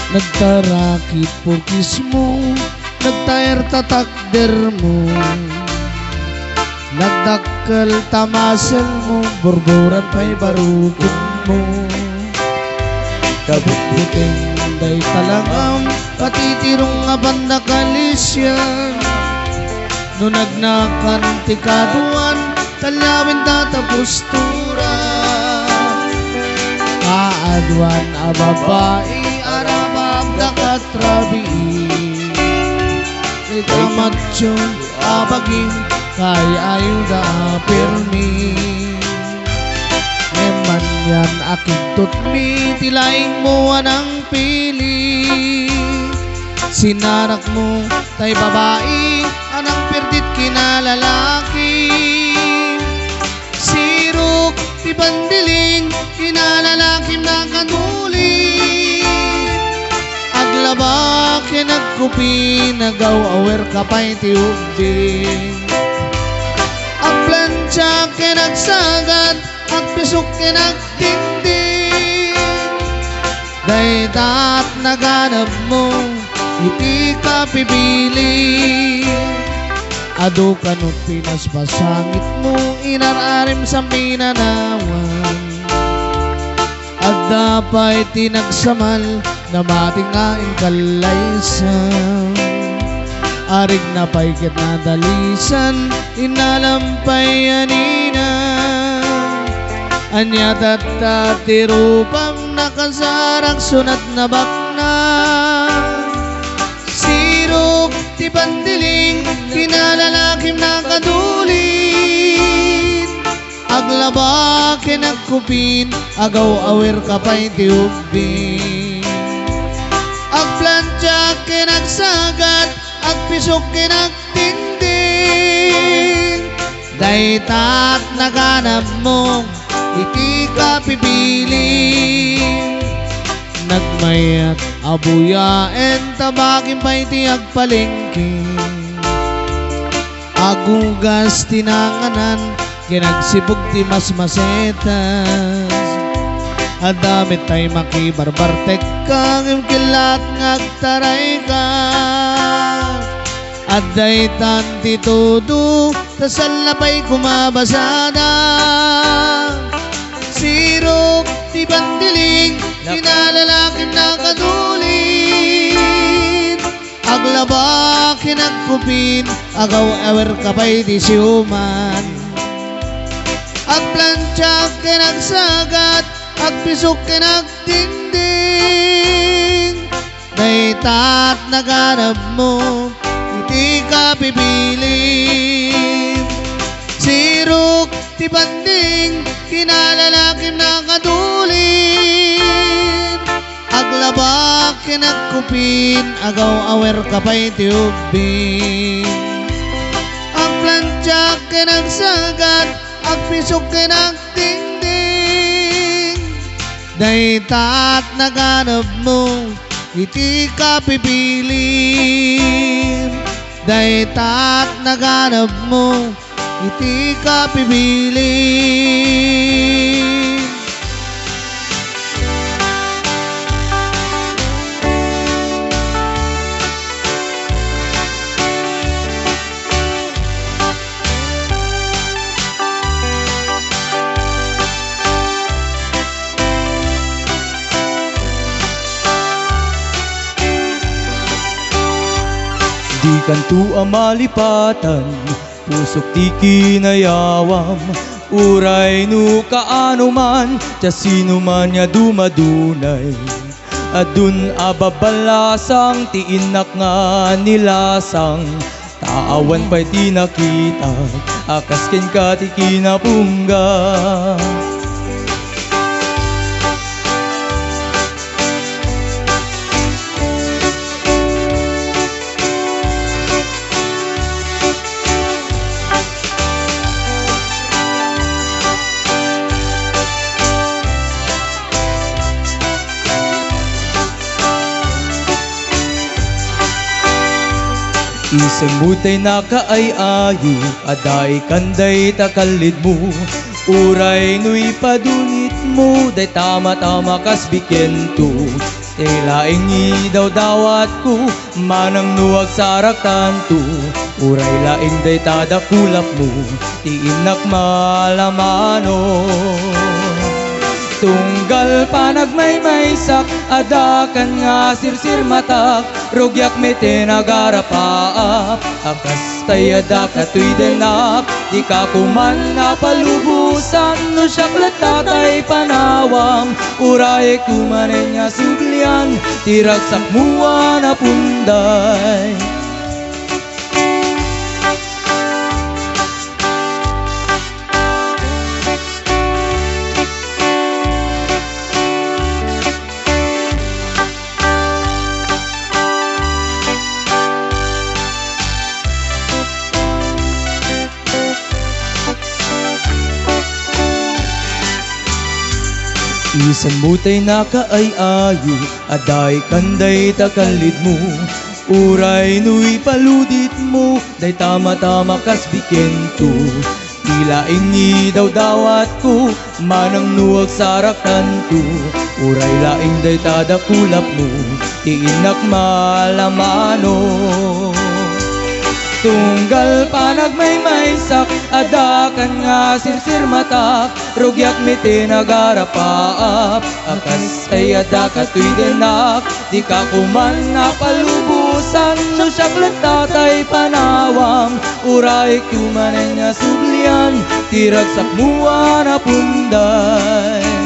Nagtarakit purkis mo, nagtayar tatakder mo, nagdakkel tamasel mo, borboran pa'y barukod mo. Kabut-buting day talangam, patitirong nga banda kalisyan. No nagnakan tikaduan, talawin tatapos tura. Kaadwan a babae, arabab nakatrabi. Ikamatyo abagin, kay ayuda pirmi. Eman yan aking tutmi, tilaing mo anang pili. Sinarak mo tay babae, anang pirdit kinalalaki. Sirok ti bandiling, kinalalakim na kanuli. Aglaba kinagkupi, nagaw-awer kapay ti ubding. Agplansya kinagsagad, agpisok kinagdingding. Daytat naganap mo, iti ka pipili. Ado kanot pinas pasangit mo, inararim sa minanawan. At dapay tinagsamal, na matingain kalaysan. Arig na paikit na dalisan, inalampay anina. Anya tatatirupam, nakasarak sunat na bakna. Sirok ti pandiling, kinalalakim na kadulin. Aglaba kinagkupin, agaw-awer kapay ti ubing. Agplansya kinagsagad, agpisok kinagdingding. Daytat naganap mo, iti ka pipili. Nagmayat abuyaen, tabakin pa iti agpalengking. Agugas tinanganan, kinagsibog ti masmasetas. At damit tay makibarbartek kang imkilat ngagtaray ka. At daytan ti todo, tasal na pa'y kumabasada. Sirok ti bandiling, kinalalakim na kadulin. Aglaba kinagkupin, agaw-awer kapay ti siuman. Agplansya kinagsagad, agpisok kinagdingding. Daytat naganap mo, iti ka pipili. Sirok ti banding, kinalalakim na kadulin. Aglaba kinagkupin, agaw-awer kapay ti ubing. Agplansya kinagsagad, agpisok kinagdingding. Daytat naganap mo, iti ka pipili. Daytat naganap mo, iti ka pipili. Di kanto amalipatan, pusok ti kinayawam. Uray no kaano man, tya sino man ya dumadunay. Adun ababalasang, ti inak nga nilasang. Taawan pa'y ti nakita, akasken ka ti kinapungga. Isemutay nakaay-ayo, aday kanday takalid mo. Uray no'y padunit mo, day tama-tama kas bikento. Tilaing idaw dawat ko, manang nuwag sarak tanto. Uray laing day tadakulap mo, tiinak malamano. Tunggal pa nagmaymaysak, adakan nga sirsir matak, rugyak may tinagarapaap, akas tay adaka tuy denak, di ka kuman napalubusan, no syaklat tatay panawam, uray kumanen nga suglian, tiragsak mua na punday. Isan mo tay nakaay-ayo, aday kanday takalid mo. Uray nu'y paludit mo, day tama-tama kas bikento. Tilaing idaw dawat ko, manang nuwag sarak tanto. Uray laing day tadakulap mo, tiinak malamano. Tunggal pa nagmaymaysak, adakan nga sirsir matak, rugyak may tinagarapaap, akas ay adaka tuy denak, di ka kuman napalubusan, no syaklat tatay panawam, uray kumanen nga sublian, tiragsak mua na punday.